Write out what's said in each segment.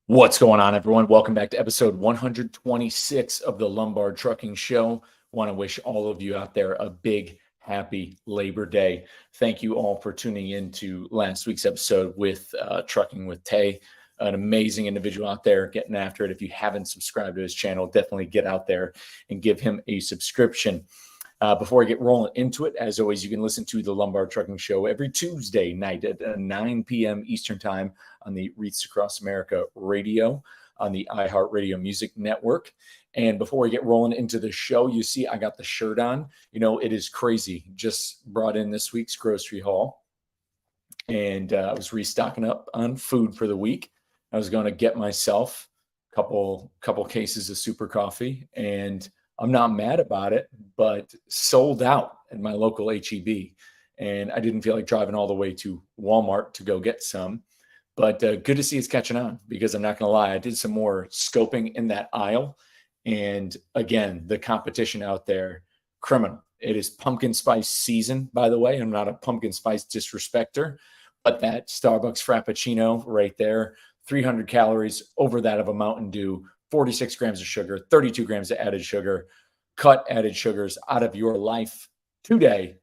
What's going on, everyone? Welcome back to episode 126 of the Lombard Trucking Show. Want to wish all of you out there a big, happy Labor Day. Thank you all for tuning in to last week's episode with Trucking with Tay, an amazing individual out there getting after it. If you haven't subscribed to his channel, definitely get out there and give him a subscription. Before I get rolling into it, as always, you can listen to the Lombard Trucking Show every Tuesday night at 9 p.m. Eastern Time on the Wreaths Across America radio on the iHeartRadio Music Network. And before we get rolling into the show, you see I got the shirt on. You know, it is crazy. Just brought in this week's grocery haul, and I was restocking up on food for the week. I was going to get myself a couple cases of super coffee, and I'm not mad about it, but sold out at my local HEB. And I didn't feel like driving all the way to Walmart to go get some. But good to see it's catching on, because I'm not going to lie, I did some more scoping in that aisle. And again, the competition out there, criminal. It is pumpkin spice season, by the way. I'm not a pumpkin spice disrespecter, but that Starbucks Frappuccino right there, 300 calories over that of a Mountain Dew, 46 grams of sugar, 32 grams of added sugar. Cut added sugars out of your life today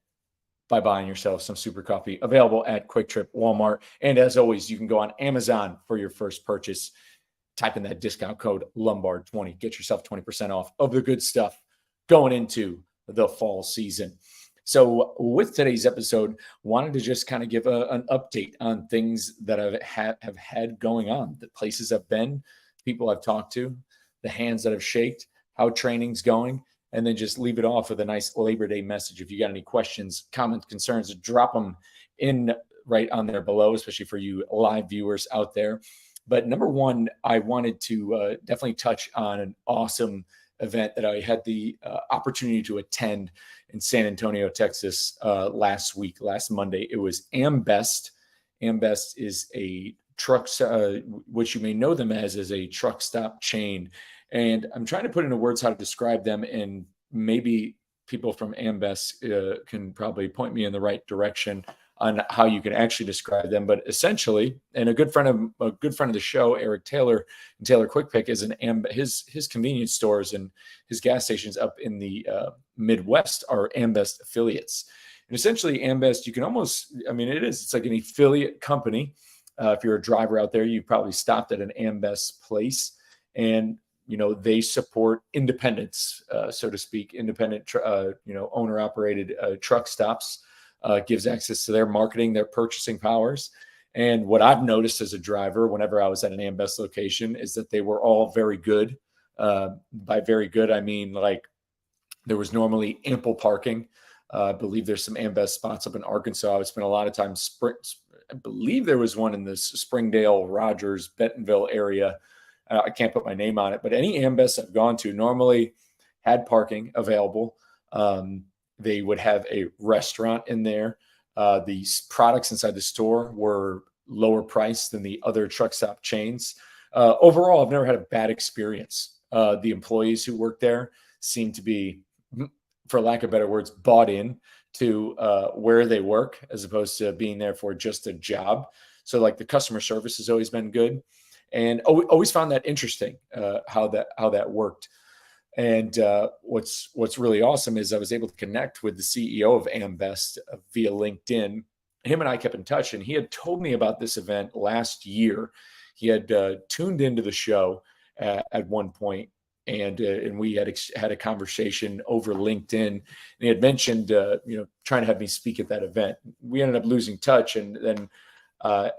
by buying yourself some super coffee, available at Quick Trip, Walmart. And as always, you can go on Amazon for your first purchase. Type in that discount code Lombard20. Get yourself 20% off of the good stuff going into the fall season. So with today's episode, wanted to just kind of give an update on things that have had going on, the places I've been, people I've talked to, the hands that have shaked, how training's going, and then just leave it off with a nice Labor Day message. If you got any questions, comments, concerns, drop them in right on there below, especially for you live viewers out there. But number one, I wanted to definitely touch on an awesome event that I had the opportunity to attend in San Antonio, Texas last Monday. It was AMBEST. AMBEST is a trucks, which you may know them as a truck stop chain. And I'm trying to put into words how to describe them, and maybe people from AMBEST can probably point me in the right direction on how you can actually describe them. But essentially, and a good friend of the show, Eric Taylor, and Taylor Quick Pick, is his convenience stores and his gas stations up in the Midwest are AMBEST affiliates. And essentially, AMBEST, you can almost, it's like an affiliate company. If you're a driver out there, you probably stopped at an AMBEST place, and they support independents, so to speak, independent, owner-operated truck stops. Gives access to their marketing, their purchasing powers. And what I've noticed as a driver, whenever I was at an AMBEST location, is that they were all very good. By very good, I mean like there was normally ample parking. I believe there's some AMBEST spots up in Arkansas. I would spend a lot of time. I believe there was one in the Springdale, Rogers, Bentonville area. I can't put my name on it, but any AMBEST I've gone to normally had parking available. They would have a restaurant in there. These products inside the store were lower priced than the other truck stop chains. Overall, I've never had a bad experience. The employees who work there seem to be, for lack of better words, bought in to where they work, as opposed to being there for just a job. So like the customer service has always been good, and always found that interesting, how that worked. And what's really awesome is I was able to connect with the CEO of AMBEST via LinkedIn. Him and I kept in touch, and he had told me about this event last year. He had tuned into the show at one point, and we had a conversation over LinkedIn. And he had mentioned, trying to have me speak at that event. We ended up losing touch, and then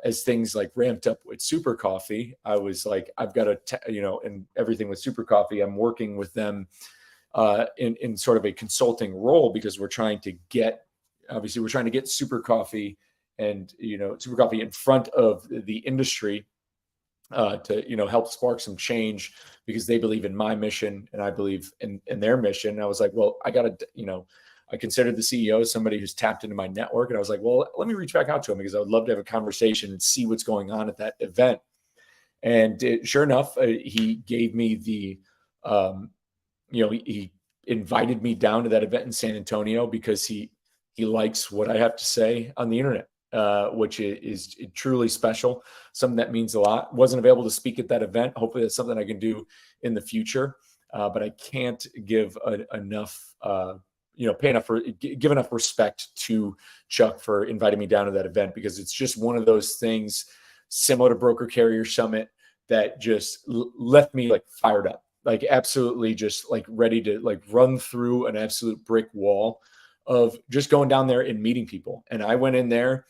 as things like ramped up with Super Coffee, I was like, I've got to, and everything with Super Coffee, I'm working with them in sort of a consulting role, because we're trying to get Super Coffee and, Super Coffee in front of the industry to, help spark some change, because they believe in my mission and I believe in their mission. And I was like, well, I got to, I considered the CEO as somebody who's tapped into my network. And I was like, well, let me reach back out to him, because I would love to have a conversation and see what's going on at that event. And sure enough, he gave me the, he invited me down to that event in San Antonio, because he likes what I have to say on the internet. which is truly special. Something that means a lot. Wasn't available to speak at that event. Hopefully that's something I can do in the future. But I can't give enough, give enough respect to Chuck for inviting me down to that event, because it's just one of those things similar to Broker Carrier Summit that just left me like fired up, like absolutely just like ready to like run through an absolute brick wall of just going down there and meeting people. And I went in there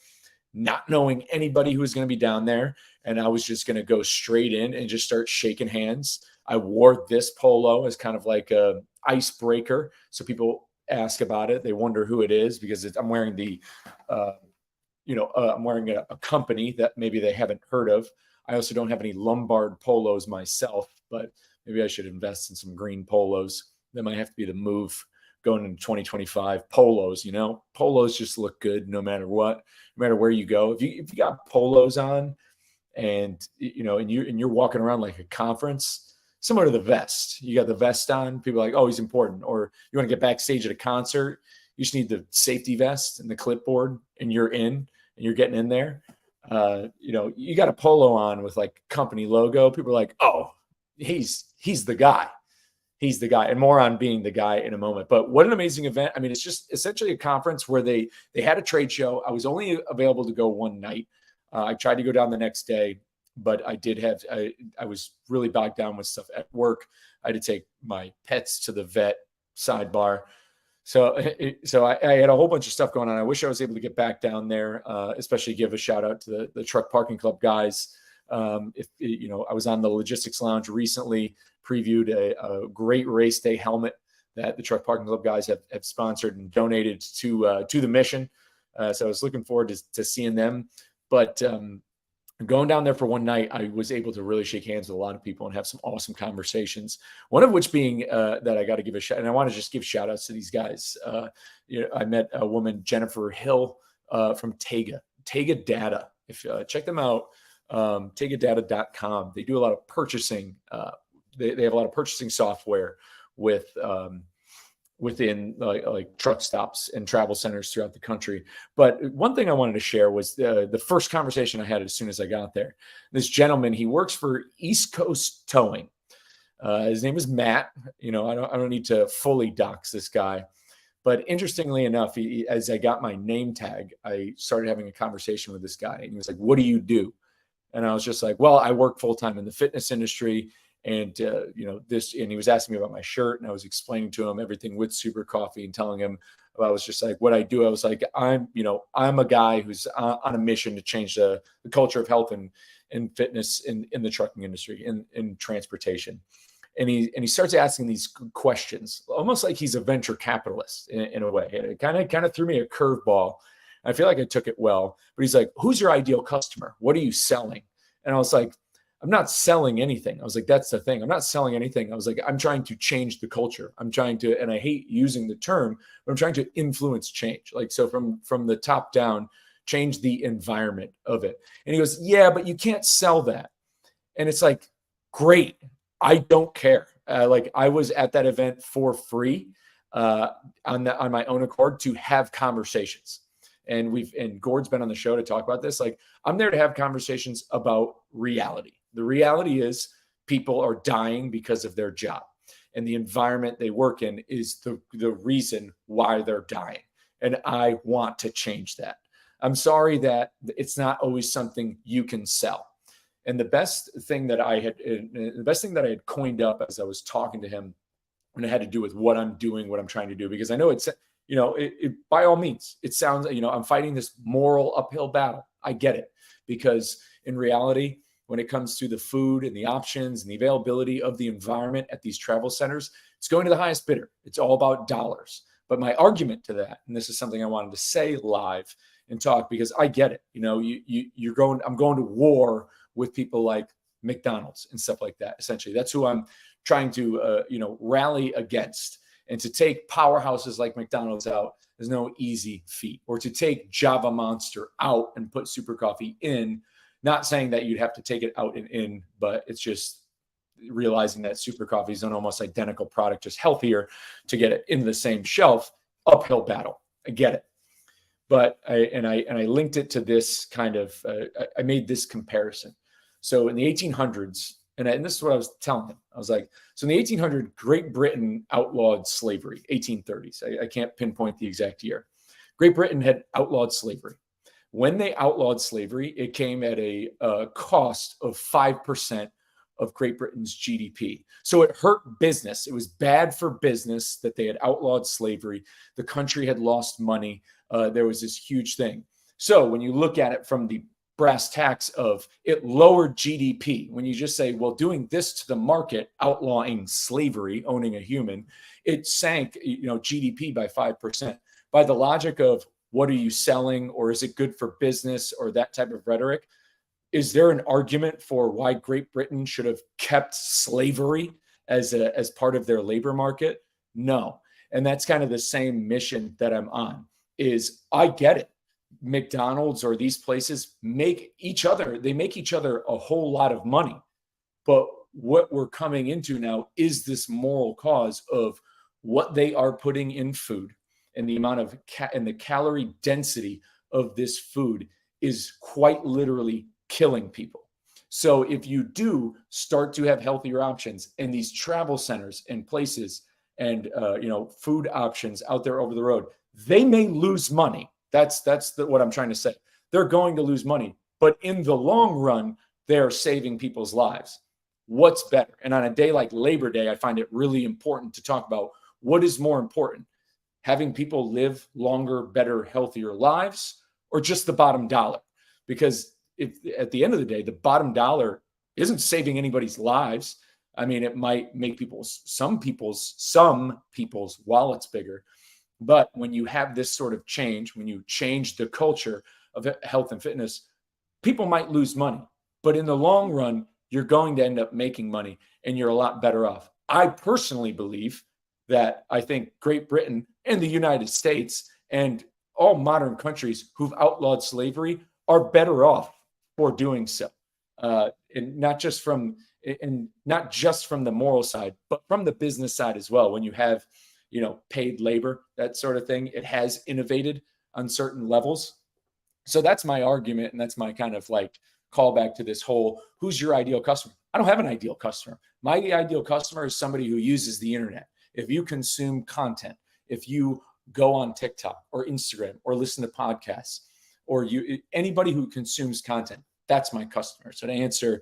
not knowing anybody who was going to be down there. And I was just going to go straight in and just start shaking hands. I wore this polo as kind of like a icebreaker. So people ask about it. They wonder who it is, because I'm wearing the, I'm wearing a company that maybe they haven't heard of. I also don't have any Lombard polos myself, but maybe I should invest in some green polos. That might have to be the move going into 2025. Polos, polos just look good no matter what, no matter where you go. If you got polos on and you're walking around like a conference, similar to the vest, you got the vest on, people are like, oh, he's important. Or you want to get backstage at a concert, you just need the safety vest and the clipboard, and you're in and you're getting in there. You got a polo on with like company logo. People are like, oh, he's the guy. He's the guy. And more on being the guy in a moment. But what an amazing event. I mean, it's just essentially a conference where they had a trade show. I was only available to go one night. I tried to go down the next day, but I was really bogged down with stuff at work. I had to take my pets to the vet, sidebar. So I had a whole bunch of stuff going on. I wish I was able to get back down there, especially give a shout out to the Truck Parking Club guys. I was on the Logistics Lounge recently, previewed a great race day helmet that the Truck Parking Club guys have sponsored and donated to the mission. So I was looking forward to seeing them. But going down there for one night, I was able to really shake hands with a lot of people and have some awesome conversations. One of which being that I got to give a shout, and I want to just give shout outs to these guys. I met a woman, Jennifer Hill, from Tega Data. If check them out, tegadata.com. They do a lot of purchasing. They have a lot of purchasing software within like truck stops and travel centers throughout the country. But one thing I wanted to share was the first conversation I had as soon as I got there. This gentleman, he works for East Coast Towing. His name is Matt. I don't need to fully dox this guy, but interestingly enough, as I got my name tag, I started having a conversation with this guy, and he was like, "What do you do?" And I was just like, "Well, I work full time in the fitness industry." And, and he was asking me about my shirt, and I was explaining to him everything with Super Coffee and telling him, I was just like, what I do. I was like, I'm a guy who's on a mission to change the culture of health and fitness in the trucking industry, in transportation. And he starts asking these questions, almost like he's a venture capitalist in a way. It kind of threw me a curveball. I feel like I took it well, but he's like, who's your ideal customer? What are you selling? And I was like, I'm not selling anything. I was like, that's the thing. I'm not selling anything. I was like, I'm trying to change the culture. I'm trying to, and I hate using the term, but I'm trying to influence change. Like, so from the top down, change the environment of it. And he goes, yeah, but you can't sell that. And it's like, great. I don't care. Like, I was at that event for free on my own accord to have conversations. And Gord's been on the show to talk about this. Like, I'm there to have conversations about reality. The reality is people are dying because of their job, and the environment they work in is the reason why they're dying. And I want to change that. I'm sorry that it's not always something you can sell. And the best thing that I had coined up as I was talking to him, and it had to do with what I'm doing, what I'm trying to do, because I know it's, by all means, it sounds, I'm fighting this moral uphill battle. I get it, because in reality, when it comes to the food and the options and the availability of the environment at these travel centers, it's going to the highest bidder. It's all about dollars. But my argument to that, and this is something I wanted to say live and talk, because I get it. I'm going to war with people like McDonald's and stuff like that. Essentially, that's who I'm trying to, rally against. And to take powerhouses like McDonald's out is no easy feat. Or to take Java Monster out and put Super Coffee in. Not saying that you'd have to take it out and in, but it's just realizing that Super Coffee is an almost identical product, just healthier, to get it in the same shelf. Uphill battle. I get it. But I linked it to this kind of, I made this comparison. So in the 1800s, and this is what I was telling him. I was like, so in the 1800s, Great Britain outlawed slavery, 1830s. I can't pinpoint the exact year. Great Britain had outlawed slavery. When they outlawed slavery, it came at a cost of 5% of Great Britain's GDP. So it hurt business. It was bad for business that they had outlawed slavery. The country had lost money. There was this huge thing. So when you look at it from the brass tacks of it lowered GDP, when you just say, well, doing this to the market, outlawing slavery, owning a human, it sank, GDP by 5%. By the logic of what are you selling, or is it good for business, or that type of rhetoric, is there an argument for why Great Britain should have kept slavery as part of their labor market? No. And that's kind of the same mission that I'm on. Is I get it. McDonald's or these places make each other a whole lot of money. But what we're coming into now is this moral cause of what they are putting in food, and the amount of and the calorie density of this food is quite literally killing people. So if you do start to have healthier options in these travel centers and places and food options out there over the road, they may lose money. That's what I'm trying to say. They're going to lose money, but in the long run, they're saving people's lives. What's better? And on a day like Labor Day, I find it really important to talk about what is more important: having people live longer, better, healthier lives, or just the bottom dollar? Because if at the end of the day, the bottom dollar isn't saving anybody's lives. I mean, it might make some people's wallets bigger. But when you have this sort of change, when you change the culture of health and fitness, people might lose money. But in the long run, you're going to end up making money, and you're a lot better off. I personally believe that I think Great Britain and the United States and all modern countries who've outlawed slavery are better off for doing so. And not just from the moral side, but from the business side as well. When you have, paid labor, that sort of thing, it has innovated on certain levels. So that's my argument. And that's my kind of like callback to this whole, who's your ideal customer? I don't have an ideal customer. My ideal customer is somebody who uses the internet. If you consume content, if you go on TikTok or Instagram or listen to podcasts, or anybody who consumes content, that's my customer. So to answer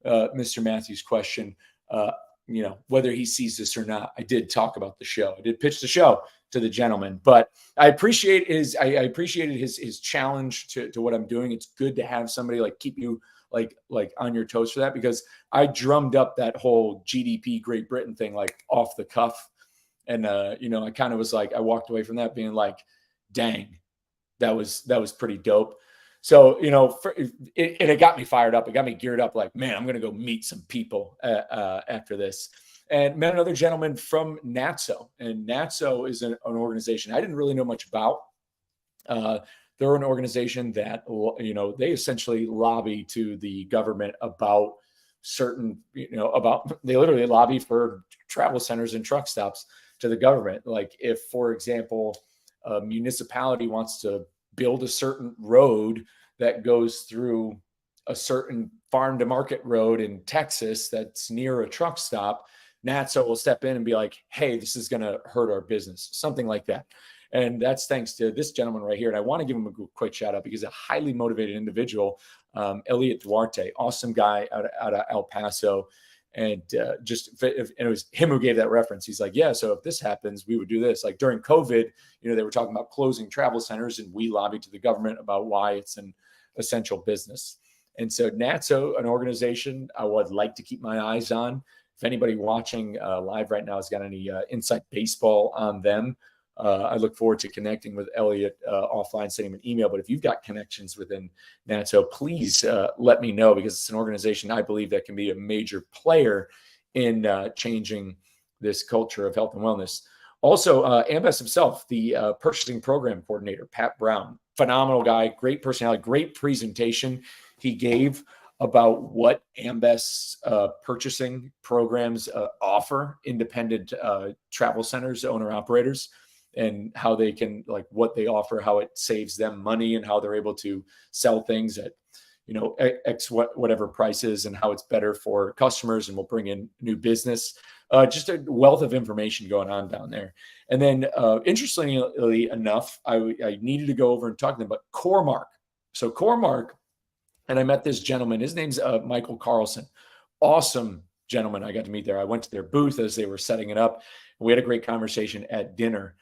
Mr. Matthews' question, whether he sees this or not, I did talk about the show. I did pitch the show to the gentleman, but I appreciated his challenge to what I'm doing. It's good to have somebody like keep you like on your toes for that, because I drummed up that whole GDP Great Britain thing like off the cuff. And, I kind of was like, I walked away from that being like, dang, that was pretty dope. So, it got me fired up. It got me geared up like, man, I'm going to go meet some people after this. And met another gentleman from NATSO. And NATSO is an organization I didn't really know much about. They're an organization that, they essentially lobby to the government about certain, they literally lobby for travel centers and truck stops to the government. Like if, for example, a municipality wants to build a certain road that goes through a certain farm to market road in Texas that's near a truck stop, NATSO will step in and be like, hey, this is going to hurt our business, something like that. And that's thanks to this gentleman right here. And I want to give him a quick shout out because he's a highly motivated individual, Elliot Duarte, awesome guy out of El Paso. And it was him who gave that reference. He's like, yeah, so if this happens, we would do this. Like during COVID, they were talking about closing travel centers, and we lobbied to the government about why it's an essential business. And so NATSO, an organization I would like to keep my eyes on. If anybody watching live right now has got any inside baseball on them, I look forward to connecting with Elliot offline, sending him an email. But if you've got connections within NATSO, please let me know, because it's an organization I believe that can be a major player in changing this culture of health and wellness. Also, AMBEST himself, the purchasing program coordinator, Pat Brown, phenomenal guy, great personality, great presentation he gave about what AMBEST's purchasing programs offer independent travel centers, owner operators. and how they can, like, what they offer, how it saves them money, and how they're able to sell things at, X whatever prices, and how it's better for customers and will bring in new business. Just a wealth of information going on down there. And then, interestingly enough, I needed to go over and talk to them about Core-Mark. So Core-Mark, and I met this gentleman. His name's Michael Carlson. Awesome gentleman I got to meet there. I went to their booth as they were setting it up. We had a great conversation at dinner,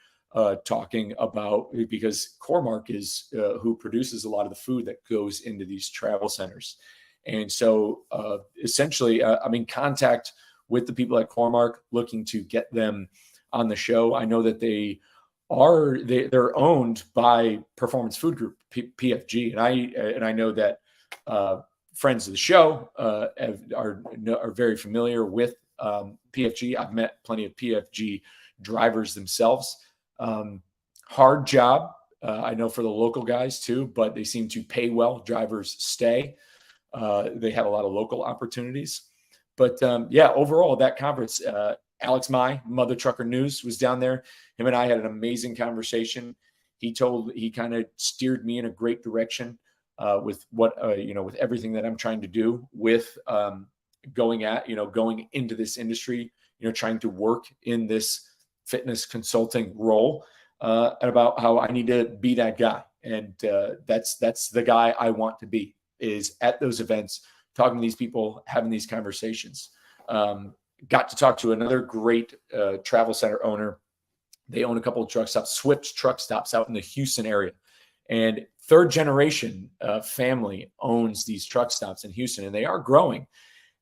talking about, because Core-Mark is who produces a lot of the food that goes into these travel centers. And so essentially, I'm in contact with the people at Core-Mark, looking to get them on the show. I know that they're owned by Performance Food Group, PFG, and I know that friends of the show are very familiar with PFG. I've met plenty of PFG drivers themselves. Hard job, I know, for the local guys too, but they seem to pay well. Drivers stay. They have a lot of local opportunities. But yeah, overall, that conference, Alex Mai, Mother Trucker News, was down there. Him and I had an amazing conversation. He kind of steered me in a great direction with what, with everything that I'm trying to do with going into this industry, trying to work in this fitness consulting role, and about how I need to be that guy. And that's the guy I want to be, is at those events, talking to these people, having these conversations. Got to talk to another great travel center owner. They own a couple of truck stops, Swift truck stops out in the Houston area. And third generation family owns these truck stops in Houston, and they are growing.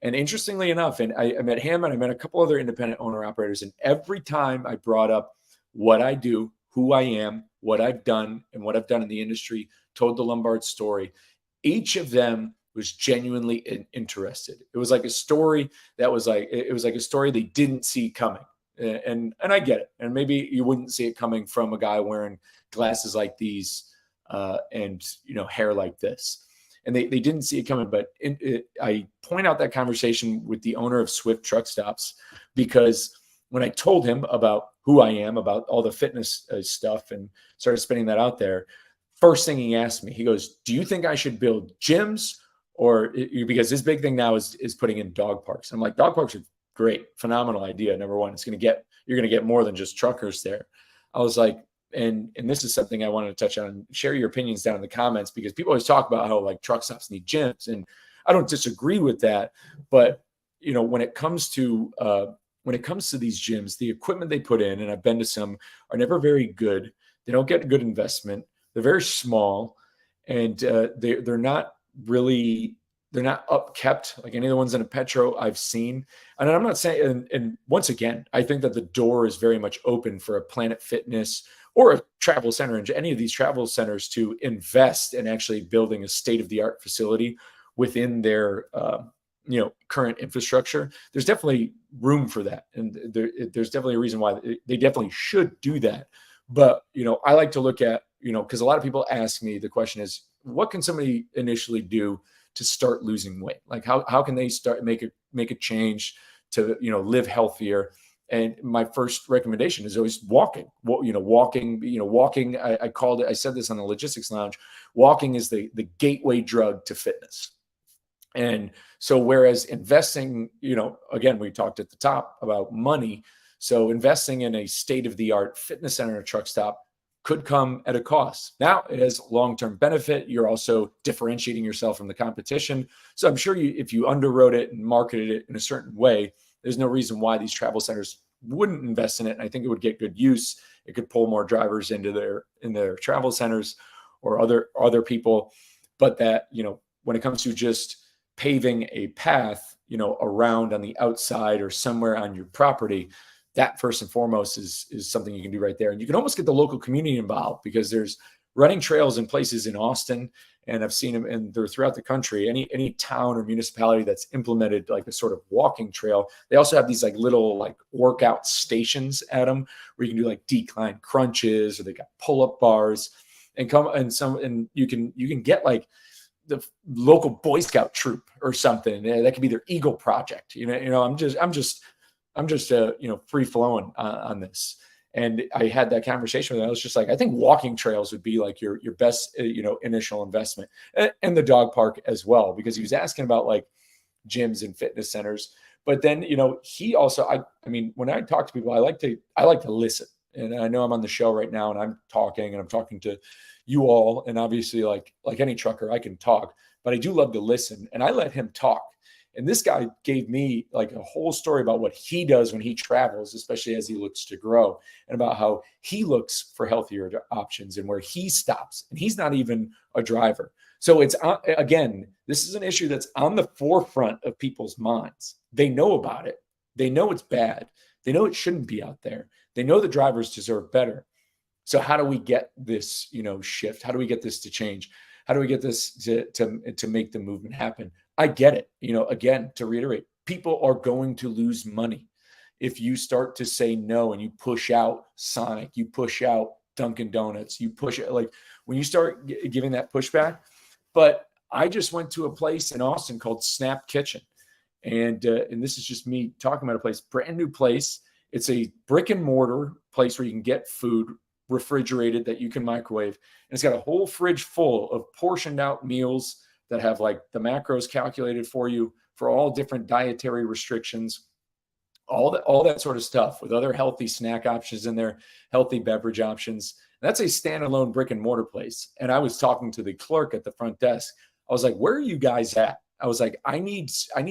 And interestingly enough, and I met him and I met a couple other independent owner operators, and every time I brought up what I do, who I am, what I've done, and what I've done in the industry, told the Lombard story, each of them was genuinely interested. It was like a story that was like, it was like a story they didn't see coming. And I get it. And maybe you wouldn't see it coming from a guy wearing glasses like these and, hair like this. And they didn't see it coming. But I point out that conversation with the owner of Swift Truck Stops, because when I told him about who I am, about all the fitness stuff, and started spinning that out there, first thing he asked me, he goes, "Do you think I should build gyms?" Because his big thing now is putting in dog parks. I'm like, dog parks are great, phenomenal idea. Number one, you're going to get more than just truckers there. I was like, and this is something I wanted to touch on. Share your opinions down in the comments, because people always talk about how, like, truck stops need gyms, and I don't disagree with that. But when it comes to these gyms, the equipment they put in, and I've been to some, are never very good. They don't get good investment. They're very small, and they're not upkept like any of the ones in a Petro I've seen. And I'm not saying, and once again, I think that the door is very much open for a Planet Fitness or a travel center, and any of these travel centers, to invest in actually building a state-of-the-art facility within their current infrastructure. There's definitely room for that, and there's definitely a reason why they definitely should do that. But I like to look at, because a lot of people ask me, the question is, what can somebody initially do to start losing weight? Like, how can they start make a change to live healthier? And my first recommendation is always walking. Walking. I called it. I said this on the Logistics Lounge. Walking is the gateway drug to fitness. And so, whereas investing, again, we talked at the top about money. So investing in a state-of-the-art fitness center or truck stop could come at a cost. Now, it has long-term benefit. You're also differentiating yourself from the competition. So I'm sure if you underwrote it and marketed it in a certain way, there's no reason why these travel centers wouldn't invest in it. And I think it would get good use. It could pull more drivers into their travel centers, or other people. But that, when it comes to just paving a path, around on the outside or somewhere on your property, that first and foremost is something you can do right there. And you can almost get the local community involved, because there's running trails in places in Austin, and I've seen them, and they're throughout the country. Any town or municipality that's implemented like a sort of walking trail, they also have these like little like workout stations at them, where you can do like decline crunches, or they got pull-up bars, and you can get like the local Boy Scout troop or something. That could be their Eagle Project. I'm just free flowing on this. And I had that conversation with him. I was just like, I think walking trails would be like your best, initial investment, and the dog park as well, because he was asking about like gyms and fitness centers. But then, he also, I mean, when I talk to people, I like to listen. And I know I'm on the show right now and I'm talking to you all. And obviously like any trucker, I can talk, but I do love to listen, and I let him talk. And this guy gave me like a whole story about what he does when he travels, especially as he looks to grow, and about how he looks for healthier options and where he stops. And he's not even a driver. So it's, again, this is an issue that's on the forefront of people's minds. They know about it. They know it's bad. They know it shouldn't be out there. They know the drivers deserve better. So how do we get this, shift? How do we get this to change? How do we get this to make the movement happen? I get it. Again, to reiterate, people are going to lose money if you start to say no and you push out Sonic, you push out Dunkin' Donuts, you push it, like when you start giving that pushback. But I just went to a place in Austin called Snap Kitchen. And this is just me talking about a place, brand new place. It's a brick and mortar place where you can get food refrigerated that you can microwave. And it's got a whole fridge full of portioned out meals that have like the macros calculated for you for all different dietary restrictions, all that sort of stuff, with other healthy snack options in there, healthy beverage options. That's a standalone brick and mortar place. And I was talking to the clerk at the front desk. I was like, where are you guys at? I was like, I need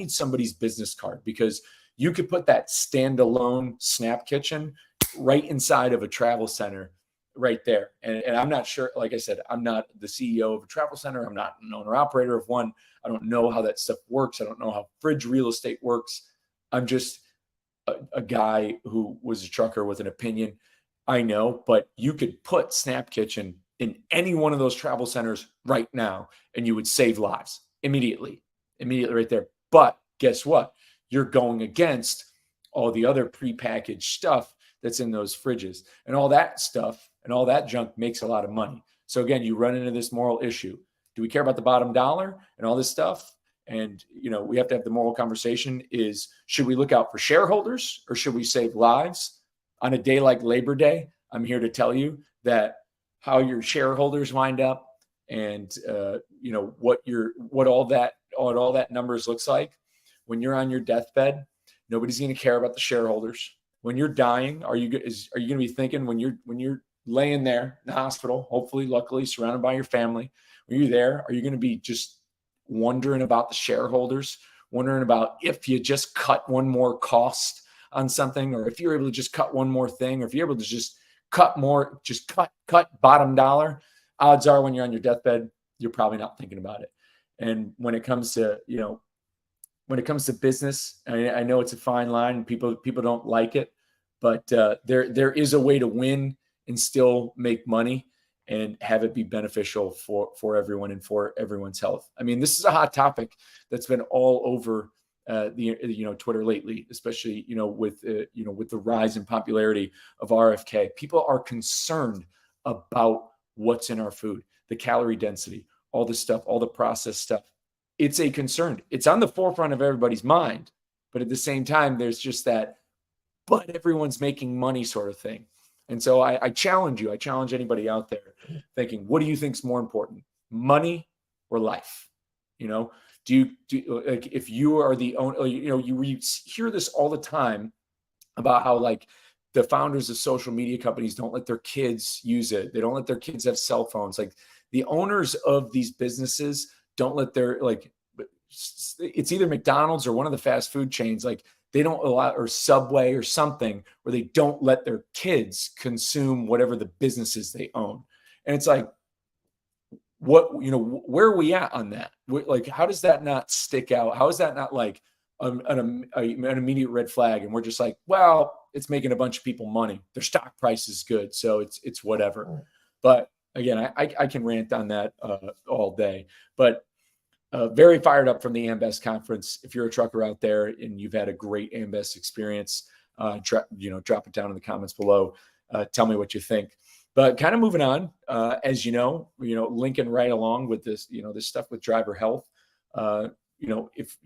somebody's business card, because you could put that standalone Snap Kitchen right inside of a travel center right there. And I'm not sure, like I said, I'm not the CEO of a travel center. I'm not an owner operator of one. I don't know how that stuff works. I don't know how fridge real estate works. I'm just a guy who was a trucker with an opinion. I know, but you could put Snap Kitchen in any one of those travel centers right now, and you would save lives immediately right there. But guess what? You're going against all the other prepackaged stuff that's in those fridges, and all that stuff and all that junk makes a lot of money. So again, you run into this moral issue. Do we care about the bottom dollar and all this stuff? And, we have to have the moral conversation is, should we look out for shareholders or should we save lives? On a day like Labor Day, I'm here to tell you that how your shareholders wind up and, what all that numbers looks like when you're on your deathbed. Nobody's going to care about the shareholders. When you're dying, are you going to be thinking when you're laying there in the hospital, hopefully, luckily, surrounded by your family, when you're there, are you going to be just wondering about the shareholders, wondering about if you just cut one more cost on something, or if you're able to just cut one more thing, or if you're able to just cut more, just cut bottom dollar? Odds are when you're on your deathbed, you're probably not thinking about it. And when it comes to, business, I know it's a fine line and people don't like it, but there is a way to win and still make money and have it be beneficial for everyone and for everyone's health. I mean, this is a hot topic that's been all over Twitter lately, especially with the rise in popularity of RFK. People are concerned about what's in our food, the calorie density, all this stuff, all the processed stuff. It's a concern. It's on the forefront of everybody's mind, but at the same time, there's just that, but everyone's making money sort of thing. And so I challenge you. I challenge anybody out there thinking, what do you think is more important, money or life? Do you like, if you are the owner, you hear this all the time about how like the founders of social media companies don't let their kids use it. They don't let their kids have cell phones. Like the owners of these businesses don't let their, like, it's either McDonald's or one of the fast food chains. Like they don't allow, or Subway or something, where they don't let their kids consume whatever the businesses they own. And it's like, where are we at on that? Like, how does that not stick out? How is that not like an immediate red flag? And we're just like, well, it's making a bunch of people money. Their stock price is good, so it's whatever. But again, I can rant on that all day. But very fired up from the AMBEST conference. If you're a trucker out there and you've had a great AMBEST experience, drop it down in the comments below. Tell me what you think. But kind of moving on, as linking right along with this, this stuff with driver health. If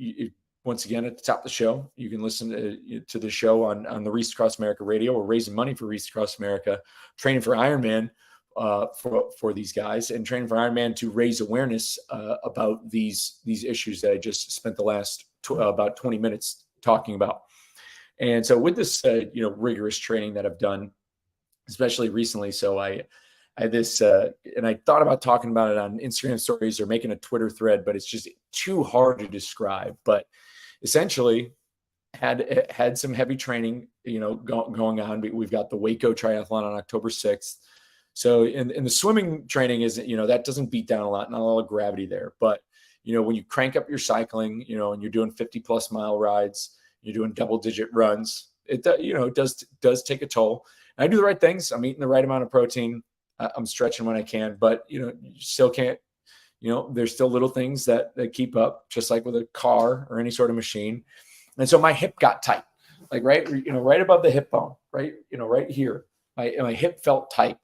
once again, at the top of the show, you can listen to the show on the Reese Across America radio. We're raising money for Reese Across America, training for Ironman for these guys, and training for Ironman to raise awareness about these issues that I just spent the last about 20 minutes talking about. And so with this, rigorous training that I've done, especially recently, so I had this, and I thought about talking about it on Instagram stories or making a Twitter thread, but it's just too hard to describe. But essentially, had some heavy training, going on. We've got the Waco Triathlon on October 6th. So in the swimming training is, that doesn't beat down a lot, not a lot of gravity there. But, when you crank up your cycling, and you're doing 50+ mile rides, you're doing double-digit runs, it does take a toll. And I do the right things. I'm eating the right amount of protein. I'm stretching when I can, but you still can't, there's still little things that keep up, just like with a car or any sort of machine. And so my hip got tight, like right above the hip bone, right here, my hip felt tight.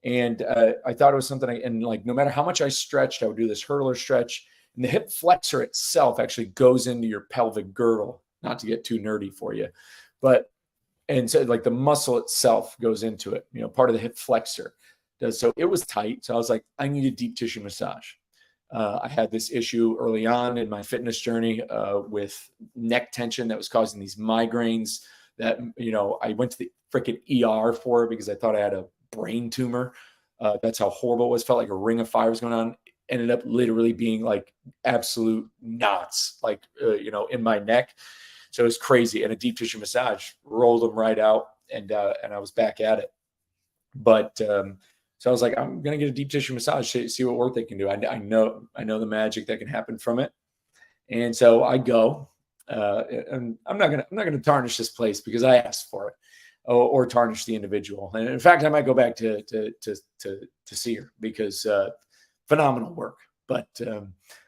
And I thought it was something, and like, no matter how much I stretched, I would do this hurdler stretch, and the hip flexor itself actually goes into your pelvic girdle, not to get too nerdy for you, and so like the muscle itself goes into it, part of the hip flexor does. So it was tight. So I was like, I need a deep tissue massage. I had this issue early on in my fitness journey with neck tension that was causing these migraines that, I went to the freaking ER for because I thought I had a brain tumor. That's how horrible it was. Felt like a ring of fire was going on. Ended up literally being like absolute knots, like, in my neck. So it was crazy. And a deep tissue massage rolled them right out, and I was back at it. But so I was like, I'm gonna get a deep tissue massage, see what work they can do. I know the magic that can happen from it. And so I go, and I'm not gonna tarnish this place because I asked for it, or tarnish the individual. And in fact, I might go back to see her because phenomenal work. But I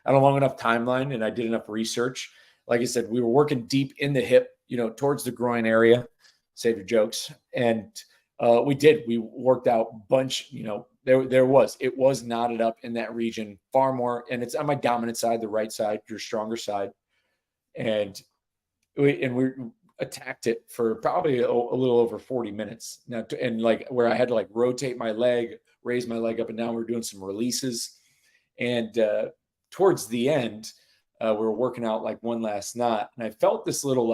had a long enough timeline, and I did enough research. Like I said, we were working deep in the hip, towards the groin area. Save your jokes. And we worked out a bunch, it was knotted up in that region far more. And it's on my dominant side, the right side, your stronger side. And we attacked it for probably a little over 40 minutes now. And like where I had to like rotate my leg, raise my leg up and down, we're doing some releases. And towards the end, we were working out like one last knot, and I felt this little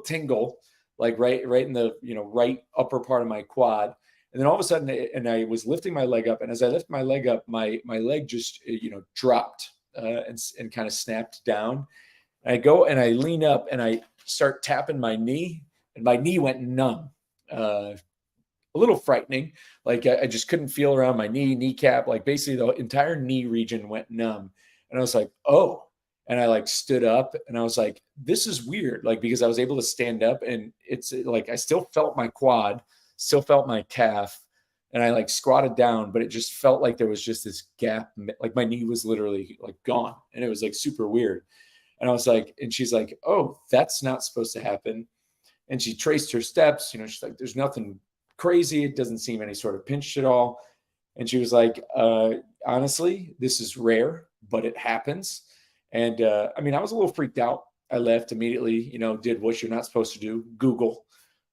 tingle, like right in the, right upper part of my quad. And then all of a sudden, and I was lifting my leg up, and as I lift my leg up, my leg just, dropped and kind of snapped down. And I go and I lean up and I start tapping my knee, and my knee went numb. A little frightening. Like I just couldn't feel around my kneecap. Like basically the entire knee region went numb. And I was like, oh. And I like stood up, and I was like, this is weird. Like, because I was able to stand up, and it's like, I still felt my quad, still felt my calf, and I like squatted down, but it just felt like there was just this gap. Like my knee was literally like gone, and it was like super weird. And I was like, and she's like, oh, that's not supposed to happen. And she traced her steps, she's like, there's nothing crazy. It doesn't seem any sort of pinched at all. And she was like, honestly, this is rare, but it happens. And I was a little freaked out. I left immediately, did what you're not supposed to do, Google.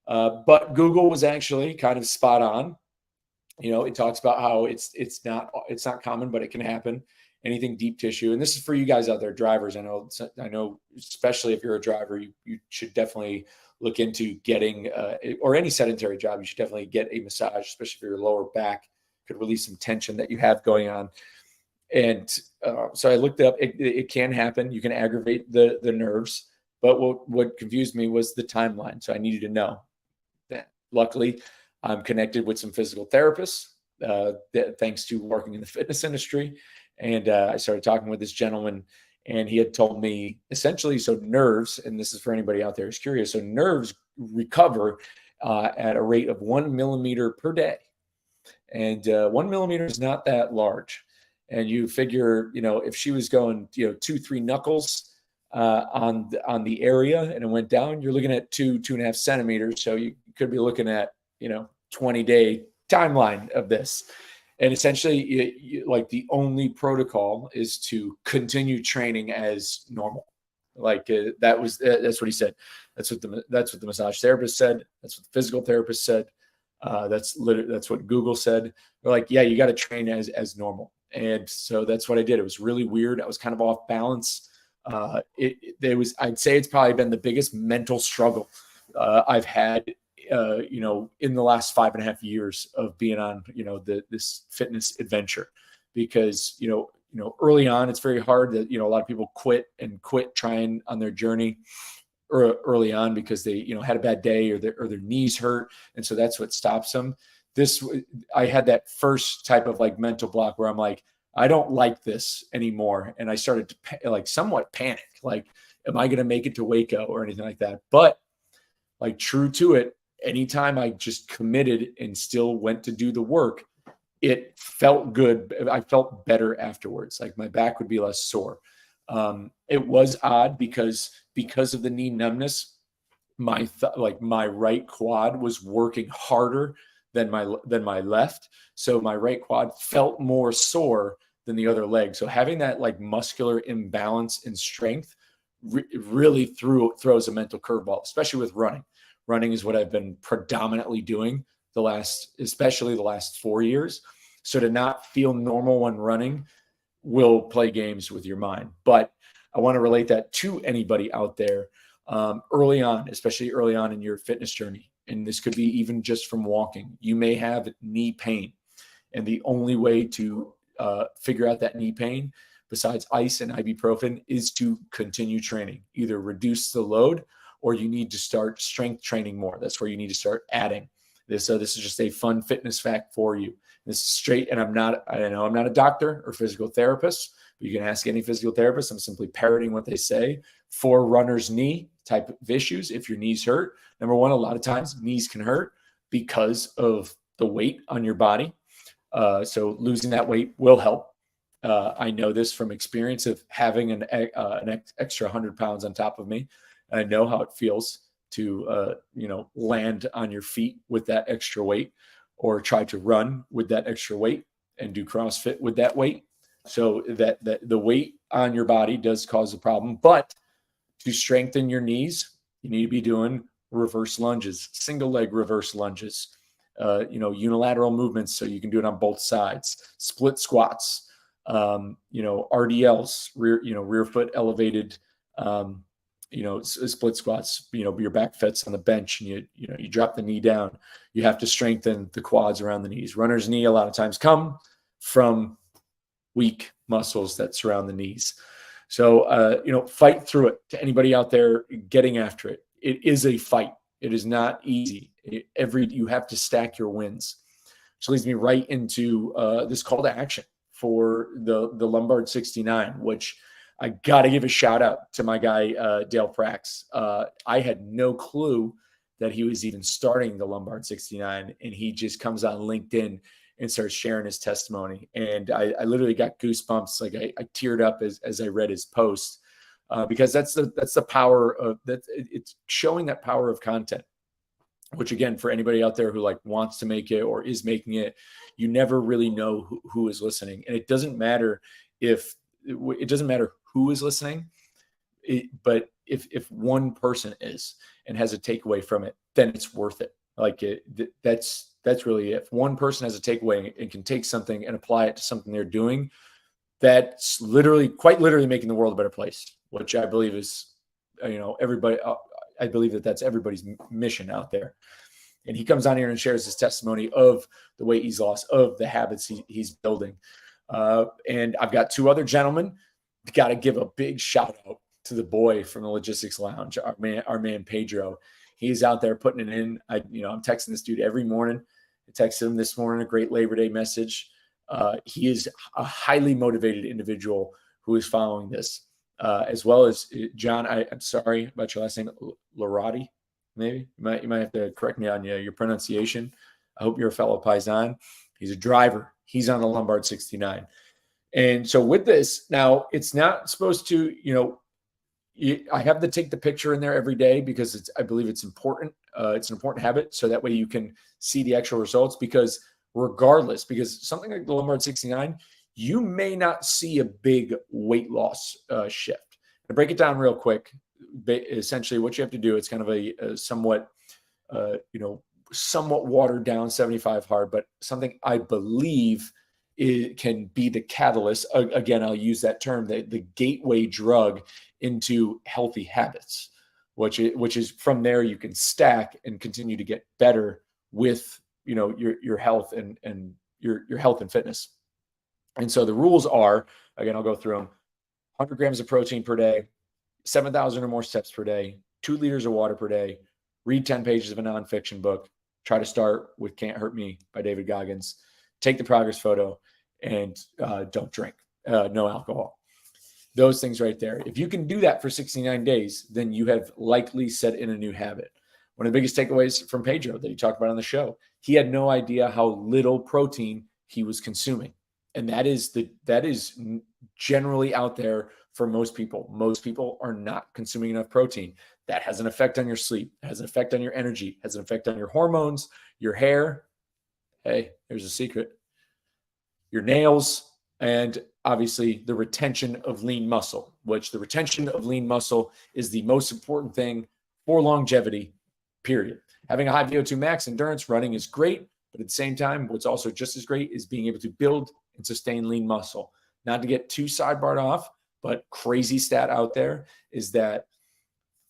But Google was actually kind of spot on. It talks about how it's not common, but it can happen. Anything deep tissue. And this is for you guys out there, drivers. I know, especially if you're a driver, you should definitely look into getting, or any sedentary job, you should definitely get a massage, especially for your lower back. Could release some tension that you have going on. And so I looked up, it can happen. You can aggravate the nerves. But what confused me was the timeline. So I needed to know that. Luckily, I'm connected with some physical therapists, thanks to working in the fitness industry. And I started talking with this gentleman, and he had told me essentially, so nerves, and this is for anybody out there who's curious, so nerves recover at a rate of 1 millimeter per day. And 1 millimeter is not that large. And you figure, if she was going, 2-3 knuckles on the area and it went down, you're looking at 2.5 centimeters. So you could be looking at, 20-day timeline of this. And essentially, like the only protocol is to continue training as normal. Like that's what he said. That's what the massage therapist said. That's what the physical therapist said. That's what Google said. They're like, yeah, you got to train as normal. And so that's what I did. It was really weird. I was kind of off balance. I'd say it's probably been the biggest mental struggle I've had, in the last 5.5 years of being on, this fitness adventure, because, early on, it's very hard that, a lot of people quit trying on their journey early on because they, had a bad day or their knees hurt. And so that's what stops them. I had that first type of like mental block where I'm like, I don't like this anymore. And I started to like somewhat panic, like, am I going to make it to Waco or anything like that? But like, true to it, anytime I just committed and still went to do the work, it felt good. I felt better afterwards. Like my back would be less sore. It was odd because of the knee numbness, my right quad was working harder than my left. So my right quad felt more sore than the other leg. So having that like muscular imbalance in strength really throws a mental curveball, especially with running. Running is what I've been predominantly doing especially the last 4 years. So to not feel normal when running will play games with your mind. But I want to relate that to anybody out there early on, especially early on in your fitness journey. And this could be even just from walking. You may have knee pain. And the only way to figure out that knee pain, besides ice and ibuprofen, is to continue training. Either reduce the load or you need to start strength training more. That's where you need to start adding this. So this is just a fun fitness fact for you. This is straight, and I'm not a doctor or physical therapist, but you can ask any physical therapist. I'm simply parroting what they say. For runner's knee type of issues, if your knees hurt, number one, a lot of times knees can hurt because of the weight on your body. So losing that weight will help. I know this from experience of having an extra 100 pounds on top of me. I know how it feels to, land on your feet with that extra weight, or try to run with that extra weight and do CrossFit with that weight. So that the weight on your body does cause a problem. But to strengthen your knees, you need to be doing reverse lunges, single leg reverse lunges, unilateral movements. So you can do it on both sides, split squats, RDLs, rear foot elevated, split squats, your back fits on the bench, and you drop the knee down. You have to strengthen the quads around the knees. Runner's knee a lot of times come from weak muscles that surround the knees. So, fight through it. To anybody out there getting after it, it is a fight. It is not easy. You have to stack your wins. Which leads me right into this call to action for the Lombard 69, which I got to give a shout out to my guy, Dale Prax. I had no clue that he was even starting the Lombard 69, and he just comes on LinkedIn and starts sharing his testimony. And I literally got goosebumps. Like I teared up as I read his post, because that's the power of that. It's showing that power of content, which again, for anybody out there who like wants to make it or is making it, you never really know who is listening. And it doesn't matter who is listening, but if one person is and has a takeaway from it, then it's worth it. Like that's really it. If one person has a takeaway and can take something and apply it to something they're doing, that's quite literally making the world a better place, which I believe is, everybody, I believe that's everybody's mission out there. And he comes on here and shares his testimony of the weight he's lost, of the habits he's building. And I've got two other gentlemen. Got to give a big shout out to the boy from the Logistics Lounge, our man Pedro. He's out there putting it in. I'm texting this dude every morning. I texted him this morning, a great Labor Day message. He is a highly motivated individual who is following this, as well as John. I'm sorry about your last name, Larati. Maybe you might have to correct me on your pronunciation. I hope you're a fellow Paisan. He's a driver. He's on the Lombard 69. And so with this, now it's not supposed to, I have to take the picture in there every day because I believe it's important. It's an important habit. So that way you can see the actual results, because something like the Lombard 69, you may not see a big weight loss shift. To break it down real quick, essentially what you have to do, it's kind of a somewhat, somewhat watered down 75 hard, but something I believe it can be the catalyst. Again, I'll use that term, the gateway drug into healthy habits, which is from there you can stack and continue to get better with your health and your health and fitness. And so the rules are, again, I'll go through them: 100 grams of protein per day, 7,000 or more steps per day, 2 liters of water per day, read 10 pages of a nonfiction book, try to start with Can't Hurt Me by David Goggins, take the progress photo, and don't drink, no alcohol. Those things right there. If you can do that for 69 days, then you have likely set in a new habit. One of the biggest takeaways from Pedro that he talked about on the show, he had no idea how little protein he was consuming. And that is generally out there for most people. Most people are not consuming enough protein. That has an effect on your sleep, has an effect on your energy, has an effect on your hormones, your hair. Hey, here's a secret: your nails, and obviously the retention of lean muscle, which the retention of lean muscle is the most important thing for longevity, period. Having a high VO2 max endurance running is great, but at the same time, what's also just as great is being able to build and sustain lean muscle. Not to get too sidebarred off, but crazy stat out there is that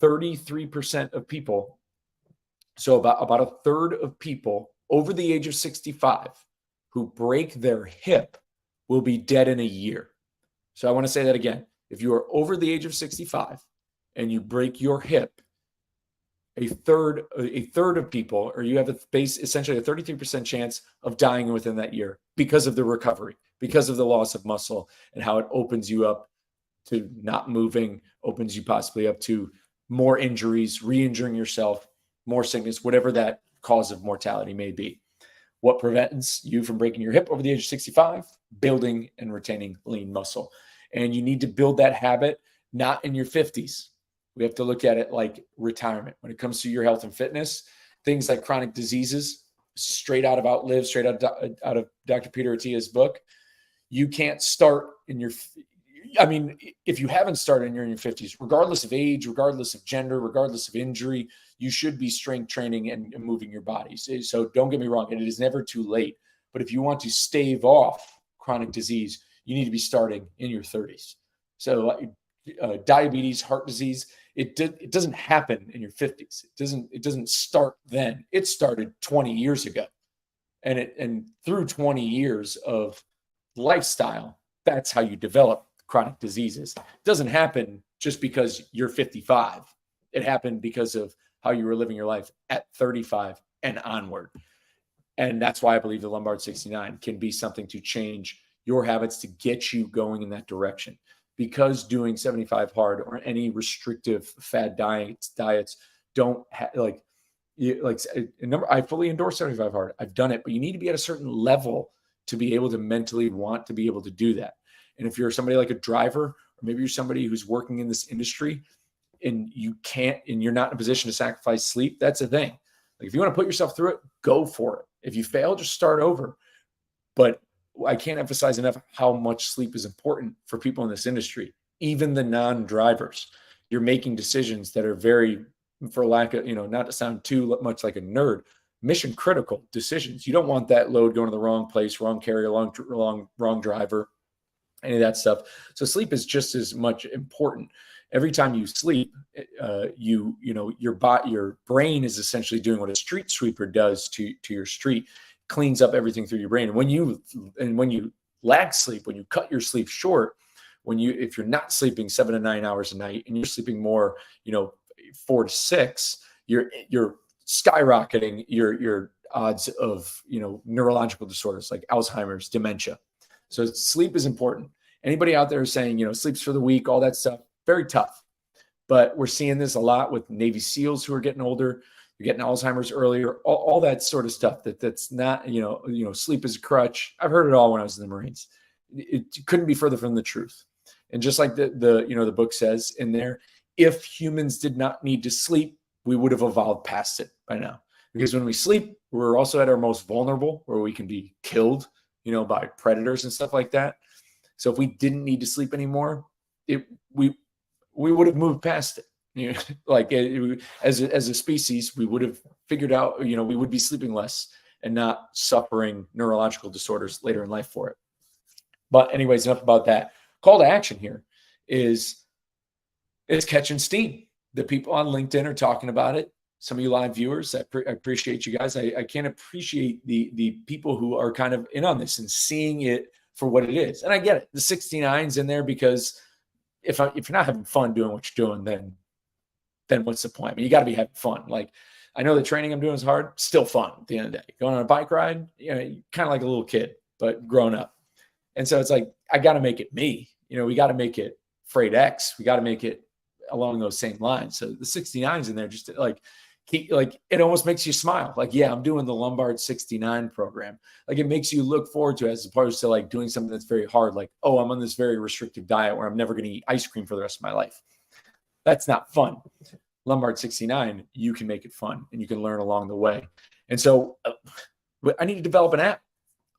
33% of people, so about a third of people over the age of 65 who break their hip will be dead in a year. So I want to say that again. If you are over the age of 65 and you break your hip, a third of people, or you have essentially a 33% chance of dying within that year because of the recovery, because of the loss of muscle, and how it opens you up to not moving, opens you possibly up to more injuries, re-injuring yourself, more sickness, whatever that cause of mortality may be. What prevents you from breaking your hip over the age of 65? Building and retaining lean muscle. And you need to build that habit not in your 50s. We have to look at it like retirement. When it comes to your health and fitness, things like chronic diseases, straight out of Outlive, straight out of Dr. Peter Attia's book, you can't start in your, if you haven't started and you're in your 50s, regardless of age, regardless of gender, regardless of injury, you should be strength training and moving your body. So don't get me wrong, it is never too late. But if you want to stave off chronic disease, you need to be starting in your 30s. So diabetes, heart disease, it doesn't happen in your 50s. It doesn't start then. It started 20 years ago. And through 20 years of lifestyle, that's how you develop chronic diseases. It doesn't happen just because you're 55. It happened because of how you were living your life at 35 and onward. And that's why I believe the Lombard 69 can be something to change your habits, to get you going in that direction. Because doing 75 hard or any restrictive fad diets don't I fully endorse 75 hard. I've done it, but you need to be at a certain level to be able to mentally want to be able to do that. And if you're somebody like a driver, or maybe you're somebody who's working in this industry and you're not in a position to sacrifice sleep, that's a thing. Like, if you want to put yourself through it, go for it. If you fail, just start over. But I can't emphasize enough how much sleep is important for people in this industry, even the non-drivers. You're making decisions that are very, for lack of, not to sound too much like a nerd, mission critical decisions. You don't want that load going to the wrong place, wrong carrier, wrong driver, any of that stuff. So sleep is just as much important. Every time you sleep, your brain is essentially doing what a street sweeper does to your street. Cleans up everything through your brain. And when you lack sleep, when you cut your sleep short, if you're not sleeping 7 to 9 hours a night and you're sleeping more, 4 to 6, you're skyrocketing your odds of, neurological disorders like Alzheimer's, dementia. So sleep is important. Anybody out there saying, sleep's for the weak, all that stuff, very tough. But we're seeing this a lot with Navy SEALs who are getting older. You're getting Alzheimer's earlier, all that sort of stuff. That's not, sleep is a crutch. I've heard it all when I was in the Marines. It couldn't be further from the truth. And just like the book says in there, if humans did not need to sleep, we would have evolved past it by now. Because when we sleep, we're also at our most vulnerable, where we can be killed, by predators and stuff like that. So if we didn't need to sleep anymore, we would have moved past it. You know, like as a species, we would have figured out, we would be sleeping less and not suffering neurological disorders later in life for it. But anyways, enough about that. Call to action here is it's catching steam. The people on LinkedIn are talking about it. Some of you live viewers, I appreciate you guys. I can't appreciate the people who are kind of in on this and seeing it for what it is. And I get it. The 69's in there because if you're not having fun doing what you're doing, then what's the point? I mean, you got to be having fun. Like, I know the training I'm doing is hard, still fun at the end of the day. Going on a bike ride, kind of like a little kid, but grown up. And so it's like, I got to make it me. We got to make it Freight X. We got to make it along those same lines. So the 69's in there just to, like it almost makes you smile. Like, yeah, I'm doing the Lombard 69 program. Like, it makes you look forward to it as opposed to like doing something that's very hard. Like, oh, I'm on this very restrictive diet where I'm never going to eat ice cream for the rest of my life. That's not fun. Lombard 69, you can make it fun and you can learn along the way. And so I need to develop an app,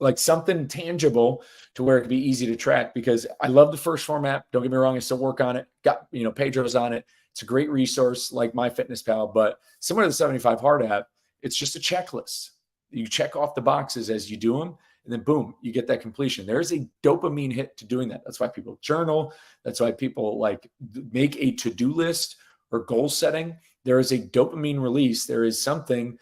like something tangible to where it can be easy to track, because I love the First Form app. Don't get me wrong. I still work on it. Got, Pedro's on it. It's a great resource like MyFitnessPal, but similar to the 75 Hard app, it's just a checklist. You check off the boxes as you do them, and then boom, you get that completion. There is a dopamine hit to doing that. That's why people journal. That's why people like make a to-do list or goal setting. There is a dopamine release. There is something,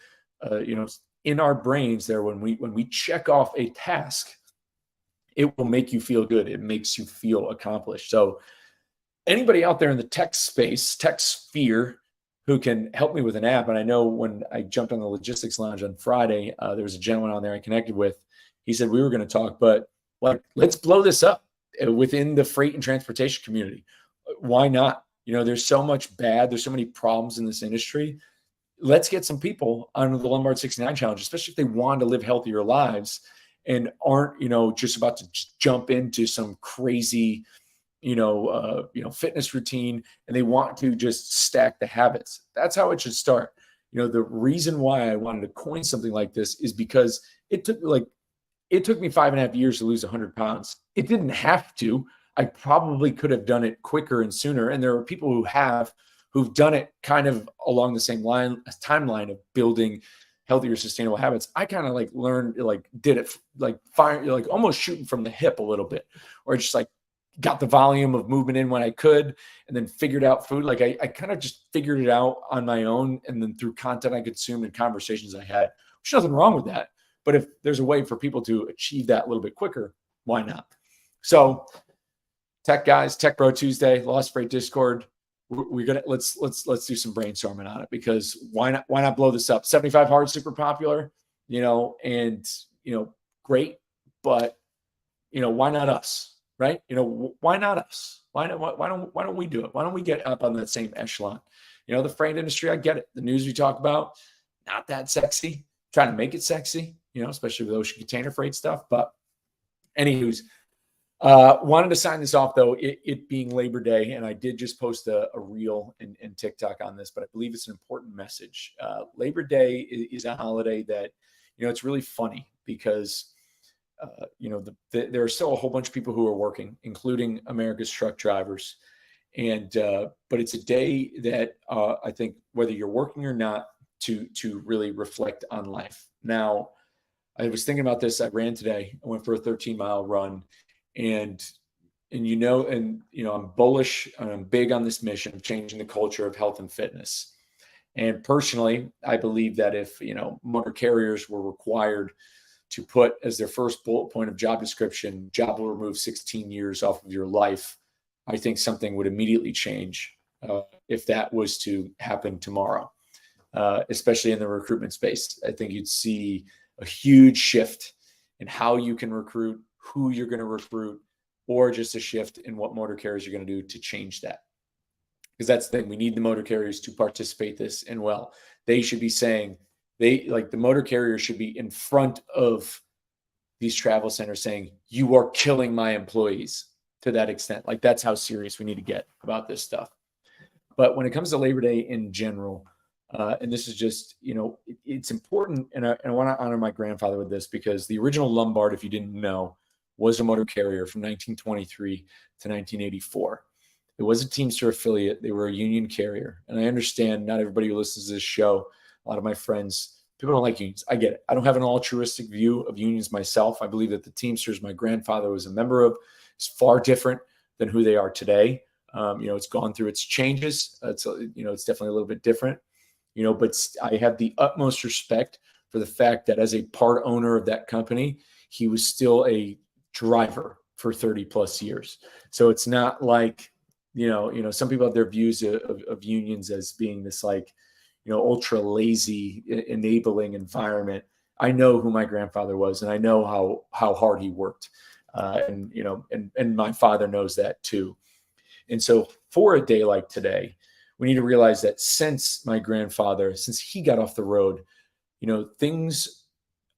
in our brains there when we check off a task, it will make you feel good. It makes you feel accomplished. So anybody out there in the tech space, tech sphere, who can help me with an app. And I know when I jumped on the Logistics Lounge on Friday, there was a gentleman on there I connected with. He said we were going to talk, but like, let's blow this up within the freight and transportation community. Why not? There's so much bad. There's so many problems in this industry. Let's get some people on the Lombard 69 challenge, especially if they want to live healthier lives and aren't, just about to jump into some crazy, fitness routine, and they want to just stack the habits. That's how it should start. The reason why I wanted to coin something like this is because it took me 5.5 years to lose 100 pounds. It didn't have to. I probably could have done it quicker and sooner. And there are people who've done it kind of along the same timeline of building healthier, sustainable habits. I kind of learned, did it fire, almost shooting from the hip a little bit, or just got the volume of movement in when I could, and then figured out food. I kind of just figured it out on my own. And then through content I consumed and conversations I had, there's nothing wrong with that. But if there's a way for people to achieve that a little bit quicker, why not? So tech guys, Tech Bro Tuesday, Lost Freight Discord. We're gonna let's do some brainstorming on it, because why not blow this up? 75 Hard, super popular, and great, but why not us, right? Why not us? Why don't we do it? Why don't we get up on that same echelon? The freight industry, I get it. The news we talk about, not that sexy. Trying to make it sexy, especially with ocean container freight stuff. But anywho's, wanted to sign this off though, it being Labor Day, and I did just post a reel in TikTok on this, but I believe it's an important message. Labor Day is a holiday that, it's really funny because, there are still a whole bunch of people who are working, including America's truck drivers. And, but it's a day that I think whether you're working or not, to really reflect on life. Now, I was thinking about this. I ran today. I went for a 13-mile run, and I'm bullish and I'm big on this mission of changing the culture of health and fitness. And personally, I believe that if, motor carriers were required to put as their first bullet point of job description, job will remove 16 years off of your life, I think something would immediately change if that was to happen tomorrow. Especially in the recruitment space. I think you'd see a huge shift in how you can recruit, who you're going to recruit, or just a shift in what motor carriers are going to do to change that. Because that's the thing. We need the motor carriers to participate this, and well, they should be saying, the motor carriers should be in front of these travel centers saying, you are killing my employees, to that extent. That's how serious we need to get about this stuff. But when it comes to Labor Day in general, and this is just, it's important. And I want to honor my grandfather with this, because the original Lombard, if you didn't know, was a motor carrier from 1923 to 1984. It was a Teamster affiliate. They were a union carrier. And I understand not everybody who listens to this show, a lot of my friends, people don't like unions. I get it. I don't have an altruistic view of unions myself. I believe that the Teamsters my grandfather was a member of is far different than who they are today. It's gone through its changes. It's definitely a little bit different, but I have the utmost respect for the fact that as a part owner of that company, he was still a driver for 30 plus years. So it's not like, some people have their views of unions as being this like, ultra lazy, enabling environment. I know who my grandfather was, and I know how hard he worked. And my father knows that too. And so for a day like today, we need to realize that since he got off the road, things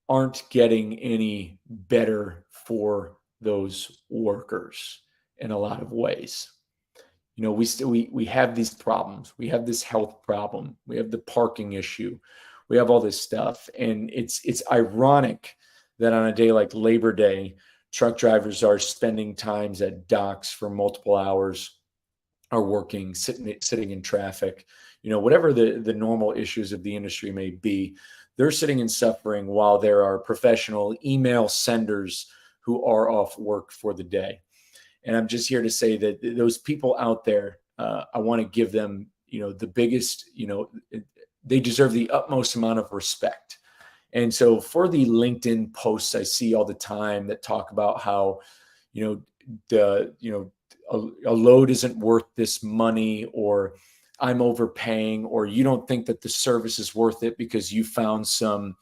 aren't getting any better for those workers in a lot of ways. We have these problems. We have this health problem. We have the parking issue. We have all this stuff. And it's ironic that on a day like Labor Day, truck drivers are spending times at docks for multiple hours, are working, sitting in traffic, whatever the normal issues of the industry may be, they're sitting and suffering while there are professional email senders who are off work for the day. And I'm just here to say that those people out there, I want to give them, the biggest, they deserve the utmost amount of respect. And so for the LinkedIn posts I see all the time that talk about how, a load isn't worth this money, or I'm overpaying, or you don't think that the service is worth it because you found some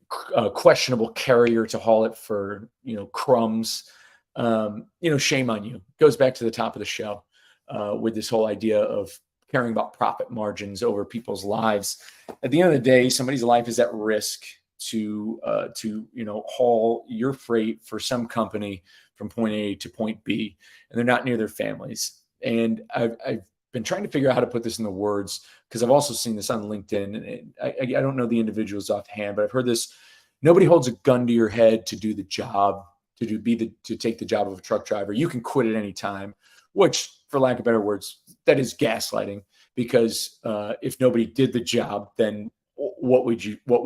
questionable carrier to haul it for, crumbs. Shame on you. Goes back to the top of the show with this whole idea of caring about profit margins over people's lives. At the end of the day, somebody's life is at risk to haul your freight for some company from point A to point B, and they're not near their families. And I've been trying to figure out how to put this in the words, because I've also seen this on LinkedIn, and I don't know the individuals offhand, but I've heard this: nobody holds a gun to your head to do the job, to take the job of a truck driver. You can quit at any time, which, for lack of better words, that is gaslighting. Because if nobody did the job, then what would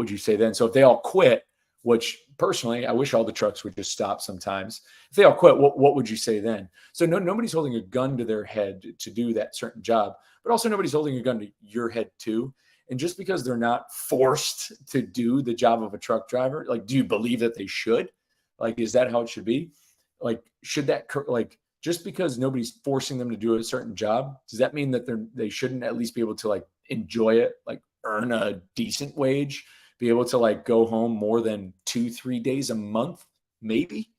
you say then? So if they all quit, which personally, I wish all the trucks would just stop sometimes. If they all quit, what would you say then? So nobody's holding a gun to their head to do that certain job, but also nobody's holding a gun to your head too. And just because they're not forced to do the job of a truck driver, like, do you believe that they should? Like, is that how it should be? Like, should that, like, just because nobody's forcing them to do a certain job, does that mean that they shouldn't at least be able to like enjoy it, like earn a decent wage, be able to like go home more than 2-3 days a month, maybe?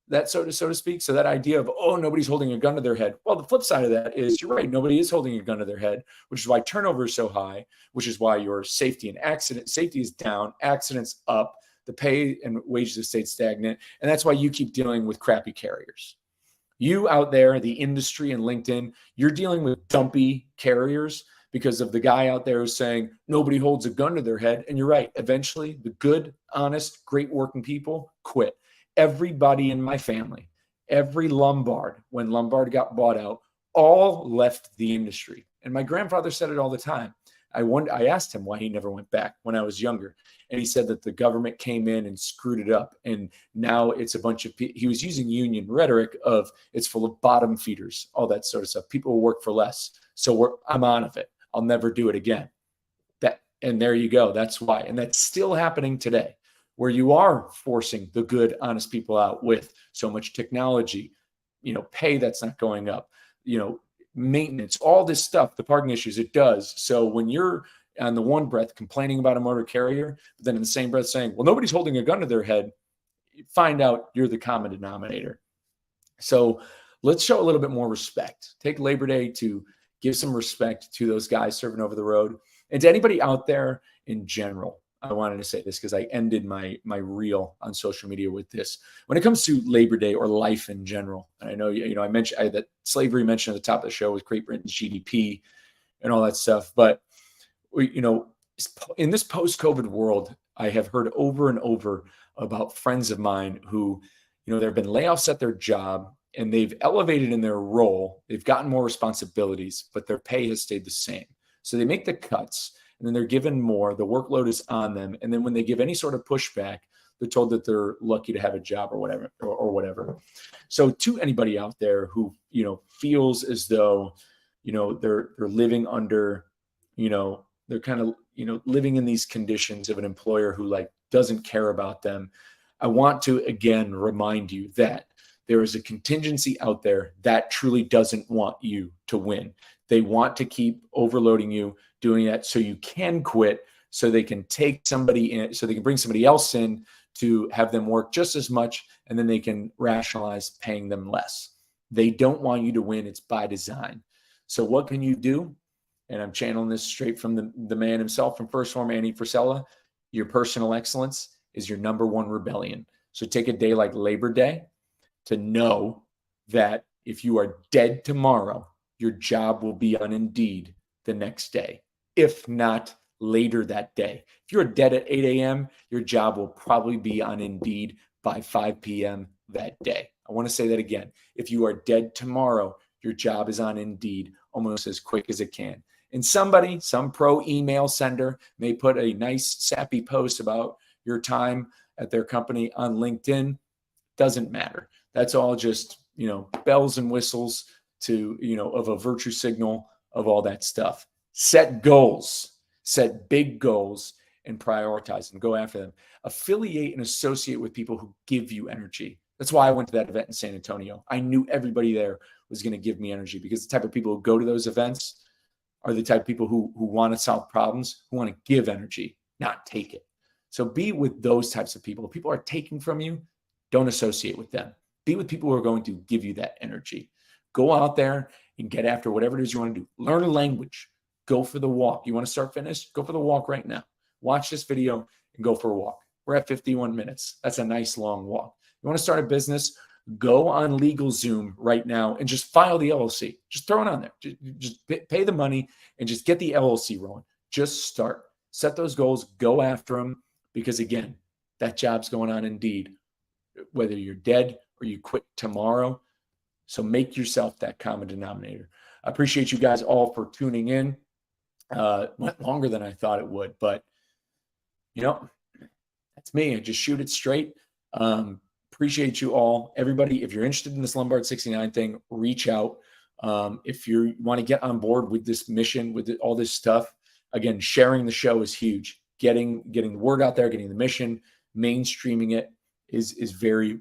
That so to speak. So that idea of, oh, nobody's holding a gun to their head. Well, the flip side of that is, you're right, nobody is holding a gun to their head, which is why turnover is so high, which is why your safety is down, accidents up, the pay and wages have stayed stagnant. And that's why you keep dealing with crappy carriers. You out there, the industry and LinkedIn, you're dealing with dumpy carriers because of the guy out there who's saying nobody holds a gun to their head. And you're right. Eventually, the good, honest, great working people quit. Everybody in my family, every Lombard, when Lombard got bought out, all left the industry. And my grandfather said it all the time. I asked him why he never went back when I was younger. And he said that the government came in and screwed it up. And now it's a bunch of people. He was using union rhetoric of it's full of bottom feeders, all that sort of stuff. People will work for less. So I'm on of it. I'll never do it again. And there you go. That's why. And that's still happening today, where you are forcing the good, honest people out with so much technology, pay that's not going up, maintenance, all this stuff, the parking issues, it does. So when you're on the one breath complaining about a motor carrier, but then in the same breath saying, well, nobody's holding a gun to their head, find out you're the common denominator. So let's show a little bit more respect. Take Labor Day to give some respect to those guys serving over the road, and to anybody out there in general. I wanted to say this because I ended my reel on social media with this. When it comes to Labor Day or life in general, and I know I mentioned that slavery mentioned at the top of the show with Great Britain's GDP and all that stuff. But in this post-COVID world, I have heard over and over about friends of mine who, there have been layoffs at their job, and they've elevated in their role. They've gotten more responsibilities, but their pay has stayed the same. So they make the cuts, and then they're given more. The workload is on them. And then when they give any sort of pushback, they're told that they're lucky to have a job or whatever, or whatever. So to anybody out there who, feels as though, they're living under, they're kind of, living in these conditions of an employer who like doesn't care about them, I want to again remind you that there is a contingency out there that truly doesn't want you to win. They want to keep overloading you, doing that so you can quit, so they can take somebody in, so they can bring somebody else in to have them work just as much, and then they can rationalize paying them less. They don't want you to win. It's by design. So what can you do? And I'm channeling this straight from the man himself, from First Form, Andy Frisella. Your personal excellence is your number one rebellion. So take a day like Labor Day to know that if you are dead tomorrow, your job will be on Indeed the next day, if not later that day. If you're dead at 8 a.m., your job will probably be on Indeed by 5 p.m. that day. I want to say that again. If you are dead tomorrow, your job is on Indeed almost as quick as it can. And somebody, some pro email sender, may put a nice sappy post about your time at their company on LinkedIn. Doesn't matter. That's all just, bells and whistles to, of a virtue signal of all that stuff. Set goals, set big goals, and prioritize them. Go after them. Affiliate and associate with people who give you energy. That's why I went to that event in San Antonio. I knew everybody there was going to give me energy, because the type of people who go to those events are the type of people who want to solve problems, who want to give energy, not take it. So be with those types of people. If people are taking from you, don't associate with them. Be with people who are going to give you that energy. Go out there and get after whatever it is you want to do. Learn a language. Go for the walk. You want to start fitness? Go for the walk right now. Watch this video and go for a walk. We're at 51 minutes. That's a nice long walk. You want to start a business? Go on LegalZoom right now and just file the LLC. Just throw it on there. Just pay the money and just get the LLC rolling. Just start. Set those goals. Go after them, because again, that job's going on Indeed, whether you're dead or you quit tomorrow. So make yourself that common denominator. I appreciate you guys all for tuning in. Went longer than I thought it would, but that's me. I just shoot it straight. Appreciate you all. Everybody, if you're interested in this Lombard 69 thing, reach out. If you want to get on board with this mission, with all this stuff, again, sharing the show is huge. Getting the word out there, getting the mission, mainstreaming it is very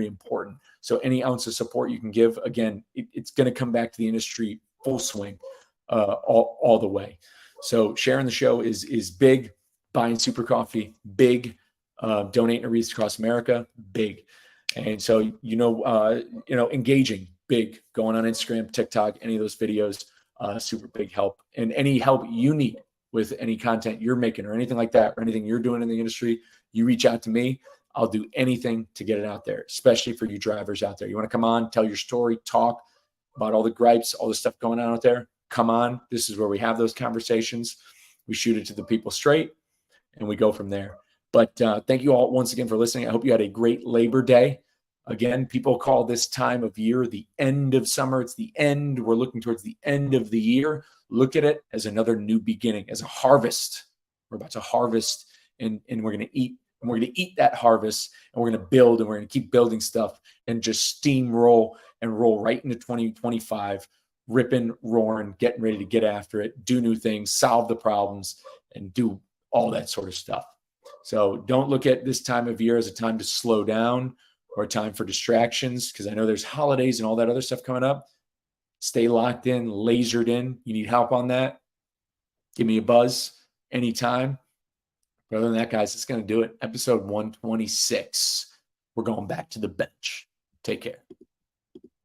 important. So any ounce of support you can give, again, it's going to come back to the industry full swing, all the way. So sharing the show is big. Buying Super Coffee, big. Donating to Reads Across America, big. And so, engaging, big. Going on Instagram, TikTok, any of those videos, super big help. And any help you need with any content you're making or anything like that, or anything you're doing in the industry, you reach out to me. I'll do anything to get it out there, especially for you drivers out there. You want to come on, tell your story, talk about all the gripes, all the stuff going on out there? Come on. This is where we have those conversations. We shoot it to the people straight, and we go from there. But thank you all once again for listening. I hope you had a great Labor Day. Again, people call this time of year the end of summer. It's the end. We're looking towards the end of the year. Look at it as another new beginning, as a harvest. We're about to harvest, and we're going to eat. And we're going to eat that harvest, and we're going to build, and we're going to keep building stuff and just steamroll and roll right into 2025, ripping, roaring, getting ready to get after it, do new things, solve the problems, and do all that sort of stuff. So don't look at this time of year as a time to slow down or a time for distractions, because I know there's holidays and all that other stuff coming up. Stay locked in, lasered in. You need help on that? Give me a buzz anytime. But other than that, guys, it's going to do it. Episode 126. We're going back to the bench. Take care.